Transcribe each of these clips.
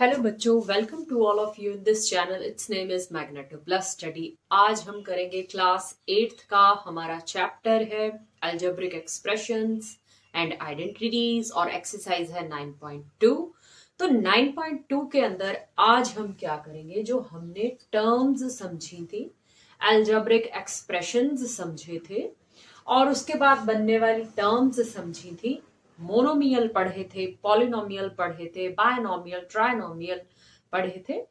Hello बच्चों, welcome to all of you in this channel. Its name is magneto plus study. आज हम करेंगे class 8th का हमारा चैप्टर है अलजेब्रिक एक्सप्रेशंस एंड आइडेंटिटीज और एक्सरसाइज है 9.2। तो 9.2 के अंदर आज हम क्या करेंगे, जो हमने टर्म्स समझी थी, अलजेब्रिक एक्सप्रेशंस समझे थे और उसके बाद बनने वाली टर्म्स समझी थी, मोनोमियल पढ़े थे, पॉलिनोमियल पढ़े थे, बायनोमियल, ट्राइनोमियल पढ़े थे।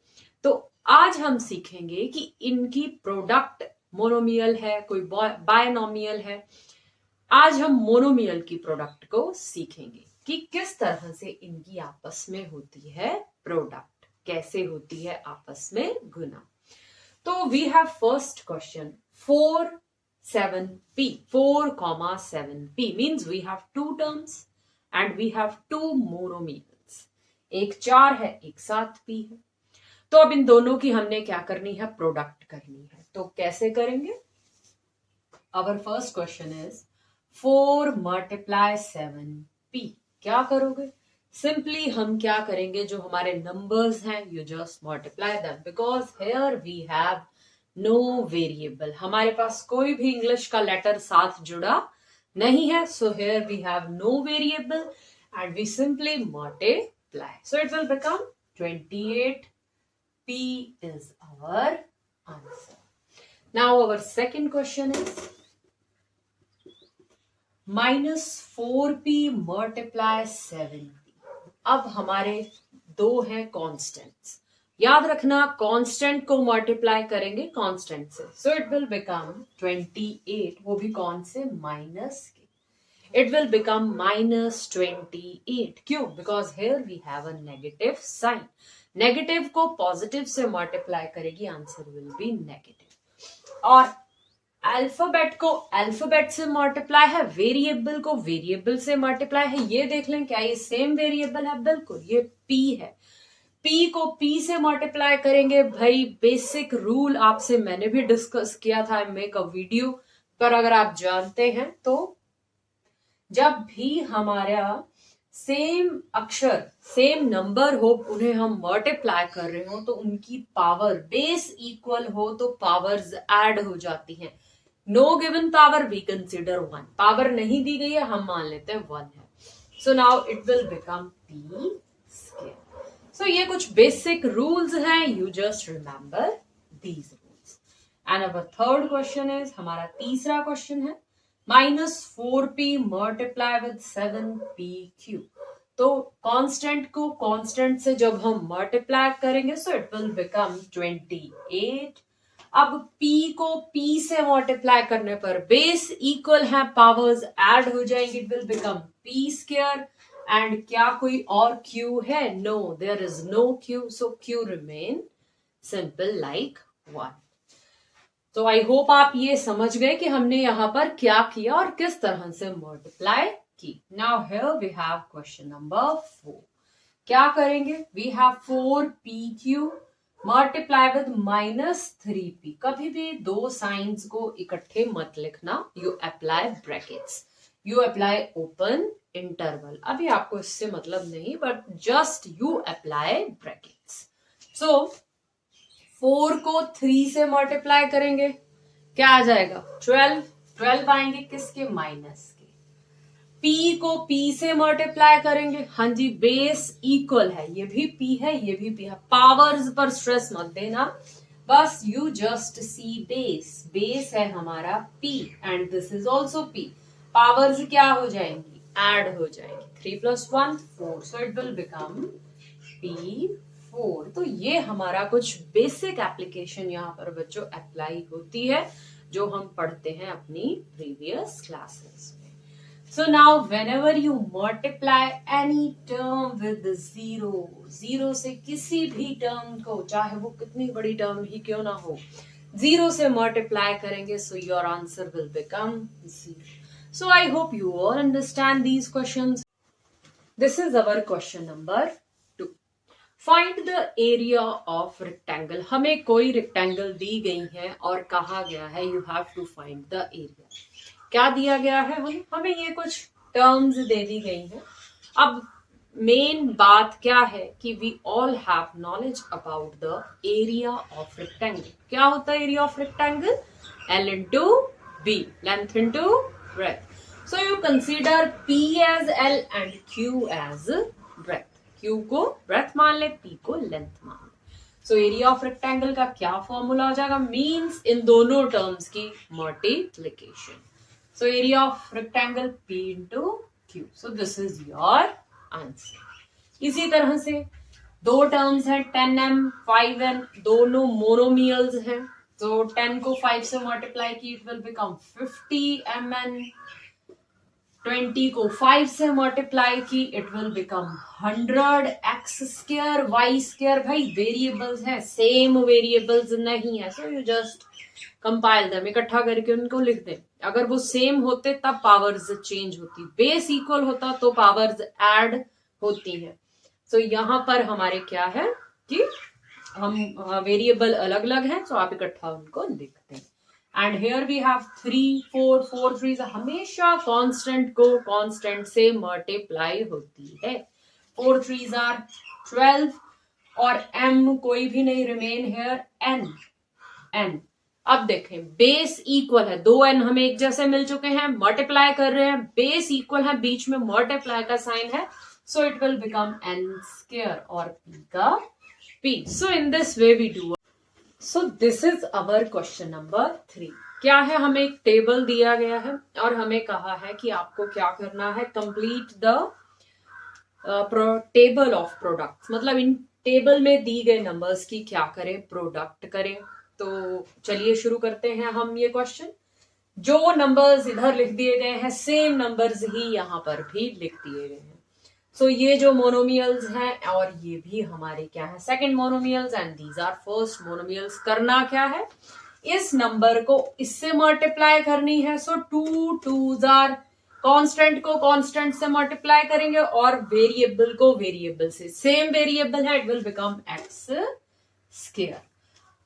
तो आज हम सीखेंगे कि इनकी प्रोडक्ट मोनोमियल है, कोई बायनोमियल है। आज हम मोनोमियल की प्रोडक्ट को सीखेंगे कि किस तरह से इनकी आपस में होती है प्रोडक्ट, कैसे होती है आपस में गुना। तो we have first question 4 7p means we have two terms and we have two monomials। एक 4 है, एक 7p है। तो अब इन दोनों की हमने क्या करनी है, प्रोडक्ट करनी है। तो कैसे करेंगे? Our first question is 4 multiply 7p। क्या करोगे? सिंपली हम क्या करेंगे, जो हमारे नंबर्स हैं you just multiply them, because here we have no variable. हमारे पास कोई भी इंग्लिश का लेटर साथ जुड़ा नहीं है, so here we have no variable and we simply multiply, so it will become 28p is our answer. Now our second question is minus 4p multiply 7p। अब हमारे दो हैं कांस्टेंट्स, याद रखना कांस्टेंट को मल्टीप्लाई करेंगे कांस्टेंट से, so it will become 28, वो भी कौन से, माइनस के। It will become minus 28। क्यों? Because here we have a negative sign. Negative को पॉजिटिव से मल्टीप्लाई करेगी, आंसर विल बी नेगेटिव। और अल्फाबेट को अल्फाबेट से मल्टीप्लाई है, वेरिएबल को वेरिएबल से मल्टीप्लाई है। ये देख लें, क्या ये सेम वेरिएबल है? बिल्कुल, ये p है। p को p से मल्टीप्लाई करेंगे। भाई बेसिक रूल आपसे मैंने भी डिस्कस किया था, मेक अ वीडियो, पर अगर आप जानते हैं तो जब भी हमारा सेम अक्षर सेम नंबर हो, उन्हें हम मल्टीप्लाई कर रहे हो तो उनकी पावर बेस इक्वल हो तो पावर्स ऐड हो जाती हैं। No given power we consider 1। Power नहीं दी गई है, हम मान लेते हैं 1 है। So now it will become p square. So ये कुछ बेसिक रूल्स हैं, you just remember these rules. And our third question is, हमारा तीसरा क्वेश्चन है minus 4p multiply with 7pq। तो कांस्टेंट को कांस्टेंट से जब हम मल्टीप्लाई करेंगे सो इट विल बिकम 28। अब p को p से मल्टीप्लाई करने पर बेस इक्वल है, पावर्स ऐड हो जाएंगे, it will become p square. And क्या कोई और q है? No, there is no q, so q remain simple like 1। तो आई होप आप ये समझ गए कि हमने यहां पर क्या किया और किस तरह से मल्टीप्लाई की। Now here we have question number 4। क्या करेंगे? We have 4pq multiply with minus 3p। कभी भी दो साइंस को इकट्ठे मत लिखना, you apply brackets, you apply open interval. अभी आपको इससे मतलब नहीं, but just you apply brackets. So 4 को 3 से मल्टीप्लाई करेंगे, क्या आ जाएगा? 12 आएंगे, किसके? माइनस के। p को p से मल्टीप्लाई करेंगे, हाँ जी, बेस इक्वल है, ये भी p है, ये भी p है। पावर्स पर स्ट्रेस मत देना, बस you just see base. Base है हमारा p and this is also p। Powers क्या हो जाएंगी? ऐड हो जाएंगी। 3 + 1 4, so it will become p4। तो ये हमारा कुछ बेसिक एप्लीकेशन यहाँ पर बच्चों अप्लाई होती है, जो हम पढ़ते हैं अपनी प्रीवियस क्लासेस में। So now whenever you multiply any term with 0 से किसी भी टर्म को, चाहे वो कितनी बड़ी टर्म ही क्यों ना हो, 0 से मल्टीप्लाई करेंगे, so your answer will become 0। So I hope you all understand these questions. This is our question number 2। Find the area of rectangle. हमें कोई रेक्टेंगल दी गई है और कहा गया है you have to find the area. क्या दिया गया है? हमें ये कुछ टर्म्स दे दी गई हैं। अब मेन बात क्या है कि we all have knowledge about the area of rectangle. क्या होता है area of rectangle? L into B, length into breadth. So you consider P as L and Q as breadth. Q को breadth मान ले, P को length मान ले. So area of rectangle का क्या फॉर्मूला हो जाएगा? Means इन दोनों टर्म्स की multiplication. So area of rectangle P into Q. So this is your answer. इसी तरह से दो टर्म्स हैं 10m 5n, दोनों मोनोमियल्स हैं. तो 10 को 5 से मल्टीप्लाई की इट विल बिकम 50mn. 20 को 5 से मल्टीप्लाई की it will become 100x square y square. भाई वेरिएबल्स हैं, सेम वेरिएबल्स नहीं है, so you just compile them, इकट्ठा करके उनको लिख दे. अगर वो सेम होते तब पावर्स चेंज होती, बेस इक्वल होता तो पावर्स ऐड होती है. सो यहाँ पर हमारे क्या है कि हम वेरिएबल अलग अलग हैं, तो आप इकट्ठा उनको लिखते हैं. एंड हेयर वी हैव 3 4 4 3 हमेशा कांस्टेंट को कांस्टेंट से मल्टीप्लाई होती है. 4 3 आर 12 और m कोई भी नहीं रिमेन हेयर n. अब देखें बेस इक्वल है, 2n हमें एक जैसे मिल चुके हैं, मल्टीप्लाई कर रहे हैं, बेस इक्वल है, बीच में मल्टीप्लाई का साइन है, so it will become n square और p का P. So in this way we do. So this is our question number 3. क्या है? हमें एक टेबल दिया गया है और हमें कहा है कि आपको क्या करना है, complete the table of products. मतलब इन टेबल में दी गए नंबर्स की क्या करें, प्रोडक्ट करें. तो चलिए शुरू करते हैं हम ये क्वेश्चन. जो नंबर्स इधर लिख दिए गए हैं सेम नंबर्स ही यहाँ पर भी लिख दिए गए हैं. सो ये जो मोनोमियल्स हैं और ये भी हमारे क्या है, second monomials and these are first monomials. करना क्या है, इस नंबर को इससे मल्टीप्लाई करनी है. सो 2 2s आर कांस्टेंट को कांस्टेंट से मल्टीप्लाई करेंगे और वेरिएबल को वेरिएबल से, सेम वेरिएबल है, it will become x square.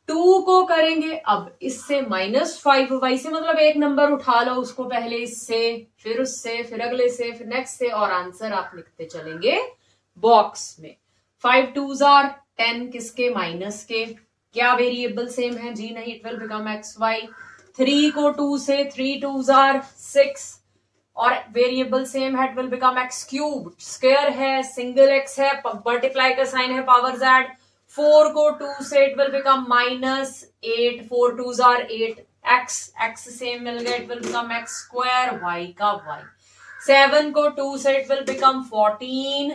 2 को करेंगे अब इससे -5y से, मतलब एक नंबर उठा लो उसको पहले इससे, फिर उससे, फिर अगले से, फिर नेक्स्ट से, और आंसर आप लिखते चलेंगे बॉक्स में. 5 2s आर 10 किसके, माइनस के. क्या वेरिएबल सेम है? जी नहीं, इट विल बिकम xy. 3 को 2 से, 3 2s आर 6 और वेरिएबल सेम है, it will become x cube. Square है, सिंगल x है, मल्टीप्लाई का साइन है, पावर्स ऐड. 4 को 2 से it will become -8. 4 2s are 8. x same मिल गया, it will become x square, y का y. 7 को 2 से it will become 14.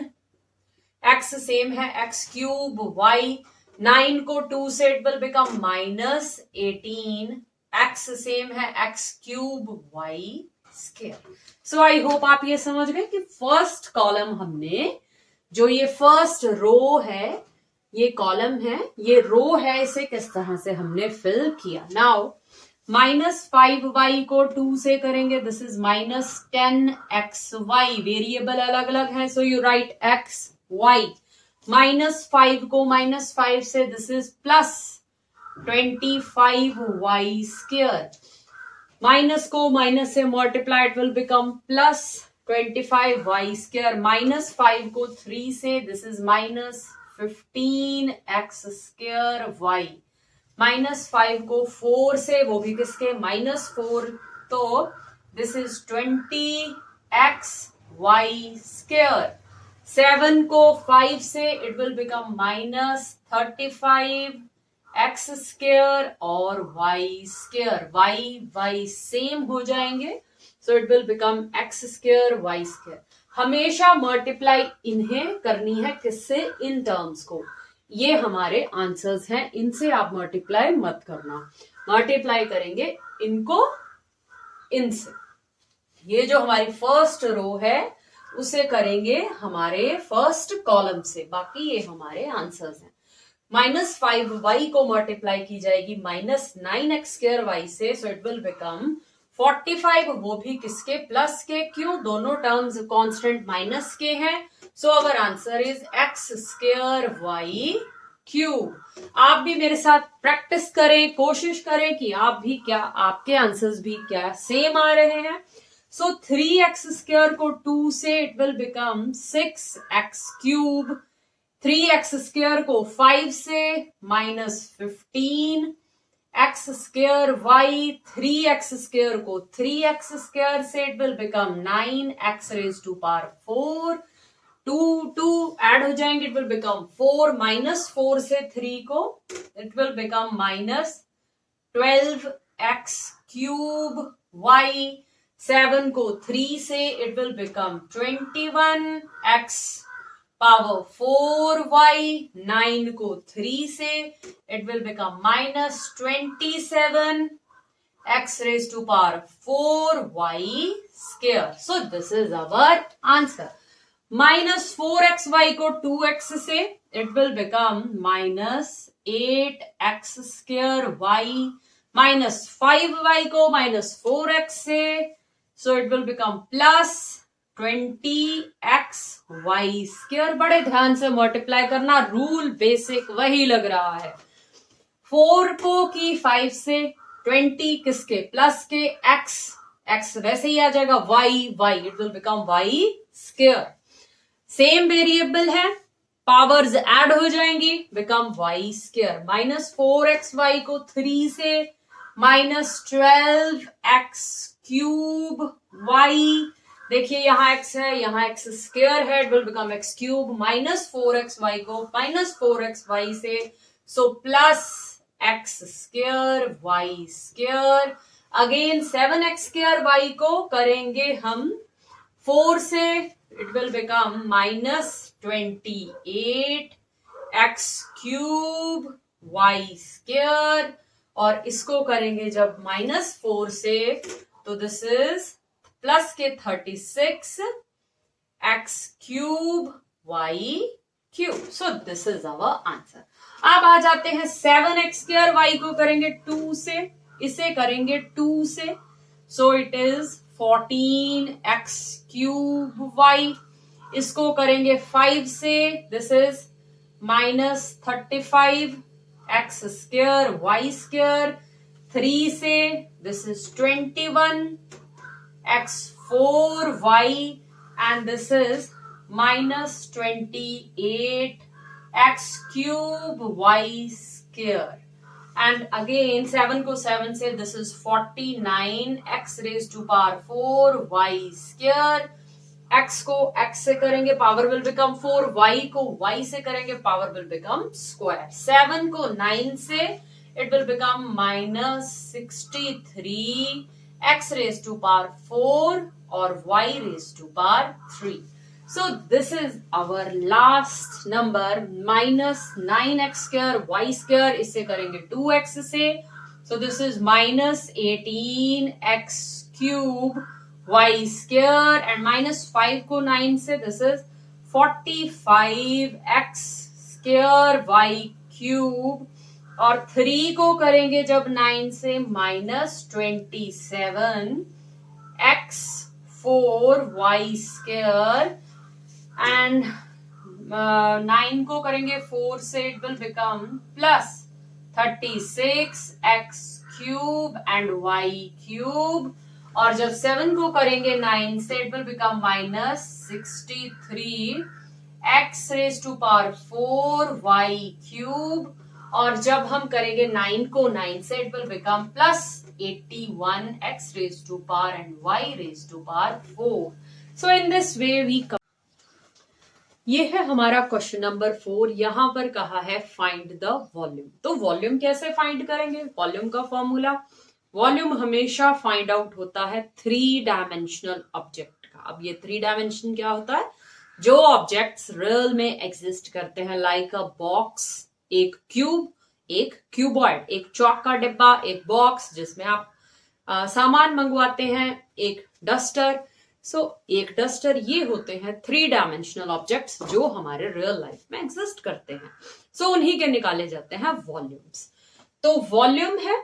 x same है, x क्यूब y. 9 को 2 से it will become -18. x same है, x cube y square. So I hope आप ये समझ गए कि फर्स्ट कॉलम हमने, जो ये फर्स्ट रो है, ये कॉलम है, ये रो है, इसे किस तरह से हमने फिल किया. नाउ -5y को 2 से करेंगे, दिस इज -10xy. वेरिएबल अलग अलग है, so you right x y. -5 को -5 से, this is +25y square. Minus को माइनस से multiply, it will become +25y square. -5 को 3 से, this is -15x square y. -5 को 4 से, वो भी किसके, -4, तो this is 20x y square. 7 को 5 से, it will become -35x square और y स्क्वायर. y सेम हो जाएंगे, so it will become x square y square. हमेशा मल्टीप्लाई इन्हें करनी है, किससे, इन टर्म्स को. ये हमारे आंसर्स हैं, इनसे आप मल्टीप्लाई मत करना. मल्टीप्लाई करेंगे इनको इनसे. ये जो हमारी फर्स्ट रो है उसे करेंगे हमारे फर्स्ट कॉलम से, बाकी ये हमारे आंसर्स हैं. -5y को मल्टीप्लाई की जाएगी -9x स्क्वायर y से, सो इट विल बिकम 45, वो भी किसके, प्लस के. क्यों, दोनों टर्म्स कांस्टेंट माइनस के हैं, so our answer is x square y cube. आप भी मेरे साथ प्रैक्टिस करें, कोशिश करें कि आप भी क्या, आपके आंसर्स भी क्या सेम आ रहे हैं. सो 3x² को 2 से it will become 6x³ 3x² को 5 से -15 x² y 3x² को 3x² से it will become 9x⁴ 2 add हो जाएंगे इट विल बिकम 4 -4 से 3 को it will become -12x³ y 7 को 3 से it will become 21x⁴ y 9 को 3 से it will become -27x⁴ y². So this is our answer. -4xy को 2x से it will become -8x² y -5y को -4x से so it will become +20x y². बड़े ध्यान से मल्टीप्लाई करना, रूल बेसिक वही लग रहा है. 4 को की 5 से 20 किसके प्लस के x वैसे ही आ जाएगा y it will become y². Same variable है, पावर्स ऐड हो जाएंगी बिकम y². -4xy को 3 से -12x³ y. देखिए यहाँ x है, यहाँ x² है, it will become x³. -4xy को -4xy से सो +x² y². अगेन 7x² को करेंगे हम 4 से it will become -28x³ y². और इसको करेंगे जब -4 से तो दिस इज प्लस के 36x³ y³. So this is our answer. अब आ जाते हैं 7x² y को करेंगे 2 से, इसे करेंगे 2 से so it is 14x³ y. इसको करेंगे 5 से, दिस इज -35x² y². 3 से this is 21x⁴ y and this is -28x³ y². and again 7 को 7 से this is 49x⁴ y². x को x से करेंगे पावर विल बिकम 4, y को y से करेंगे पावर विल बिकम स्क्वायर. 7 को 9 से इट विल बिकम -63x⁴ और y⁴. So this is our last number -9x² y². इससे करेंगे 2x से, so this is -18x³ y² and -5 को 9 से this is 45x² y³. और 3 को करेंगे जब 9 से -27x⁴ y² and 9 को करेंगे 4 से it will become +36x³ and y³. और जब 7 को करेंगे 9 से it will become -63x⁴ y³. और जब हम करेंगे 9 को 9 से it will become +81x⁴ and y⁴. So in this way we. ये है हमारा क्वेश्चन नंबर 4. यहां पर कहा है फाइंड द वॉल्यूम. तो वॉल्यूम कैसे फाइंड करेंगे? वॉल्यूम का फॉर्मूला, वॉल्यूम हमेशा फाइंड आउट होता है 3 डायमेंशनल ऑब्जेक्ट का. अब ये 3 डायमेंशन क्या होता है? जो ऑब्जेक्ट्स रियल में एग्जिस्ट करते हैं, लाइक अ बॉक्स, एक क्यूब, एक क्यूबॉइड, एक चौक का डिब्बा, एक बॉक्स जिसमें आप सामान मंगवाते हैं, एक डस्टर. एक डस्टर, ये होते हैं 3 डायमेंशनल ऑब्जेक्ट्स जो हमारे रियल लाइफ में एग्जिस्ट करते हैं. उन्हीं के निकाले जाते हैं वॉल्यूम्स. तो वॉल्यूम है,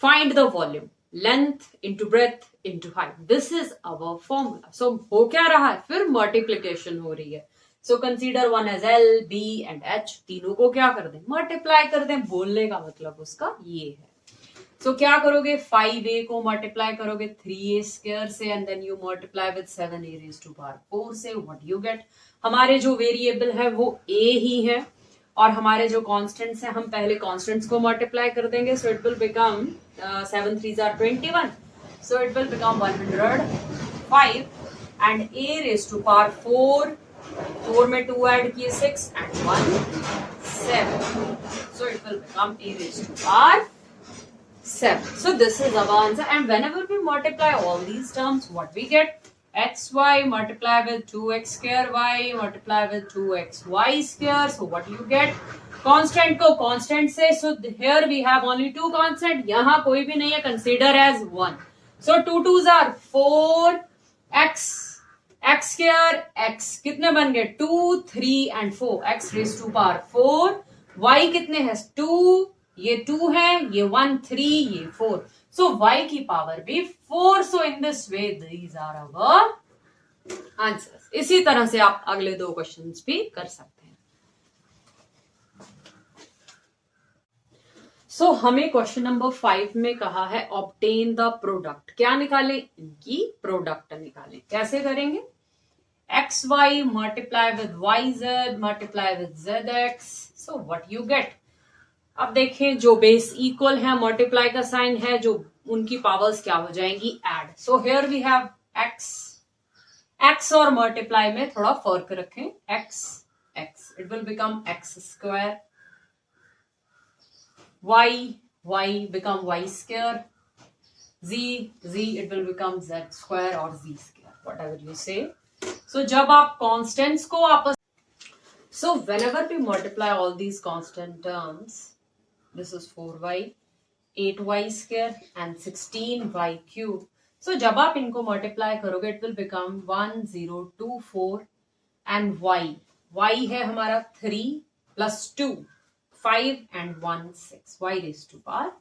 find the volume, length into breadth into height. This is our formula. हो क्या रहा है? फिर मल्टीप्लीकेशन हो रही है. Consider one as L, B and H. तीनों को क्या कर दें? मल्टीप्लाई कर दें. बोलने का मतलब उसका ये है. सो क्या करोगे, 5a को मल्टीप्लाई करोगे 3a स्क्वायर से and then you multiply with 7a raise to power 4 से, व्हाट यू गेट। हमारे जो वेरिएबल है वो a ही है और हमारे जो कांस्टेंट्स हैं हम पहले कांस्टेंट्स को मल्टीप्लाई कर देंगे। So it will become 7 3s are 21, so it will become 105 and a raise to power 4 में 2 ऐड किए 6 and 1 7, so it will become a raised to power 7. So this is our answer, and whenever we multiply all these terms, what we get, xy multiply with 2x square y multiply with 2xy square, so what you get, constant को constant से, so here we have only two constant, यहाँ कोई भी नहीं है, consider as 1, so 2 2s are 4, x square x कितने बन गए 2 3 and 4, x raised to power 4, y कितने हैं 2, ये 2 है, ये 1 3, ये 4, so y की पावर भी 4, so in this way these are our answers। इसी तरह से आप अगले दो क्वेश्चंस भी कर सकते हैं। सो हमें क्वेश्चन नंबर 5 में कहा है ऑब्टेन द प्रोडक्ट, क्या निकालें, इनकी प्रोडक्ट निकालें। कैसे करेंगे, X Y multiply with Y Z multiply with Z X, so what you get. अब देखें जो बेस इक्वल है, मल्टीप्लाई का साइन है, जो उनकी पावर्स क्या हो जाएंगी, add. So here we have X और मल्टीप्लाई में थोड़ा फर्क रखें, X it will become X square, Y become Y square, Z it will become Z square और Z square, whatever you say. सो जब आप कॉन्स्टेंट्स को आपस, so whenever we multiply all these constant terms, this is 4y 8y square and 16y cube, so जब आप इनको multiply करोगे it will become 1024 and y है हमारा 3 plus 2 5 and 1 6, y raised to power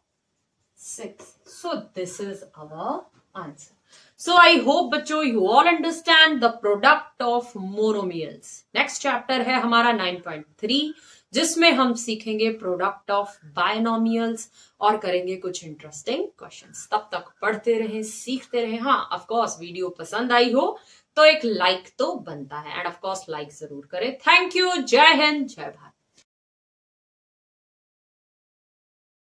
6, so this is our answer। So I hope बच्चों you all understand the product of monomials। Next chapter है हमारा 9.3 जिसमें हम सीखेंगे प्रोडक्ट ऑफ बायनोमियल्स और करेंगे कुछ इंटरेस्टिंग क्वेश्चंस। तब तक पढ़ते रहें, सीखते रहें। हाँ ऑफ कोर्स वीडियो पसंद आई हो तो एक लाइक तो बनता है, एंड ऑफ कोर्स लाइक जरूर करें। थैंक यू, जय हिंद, जय भारत।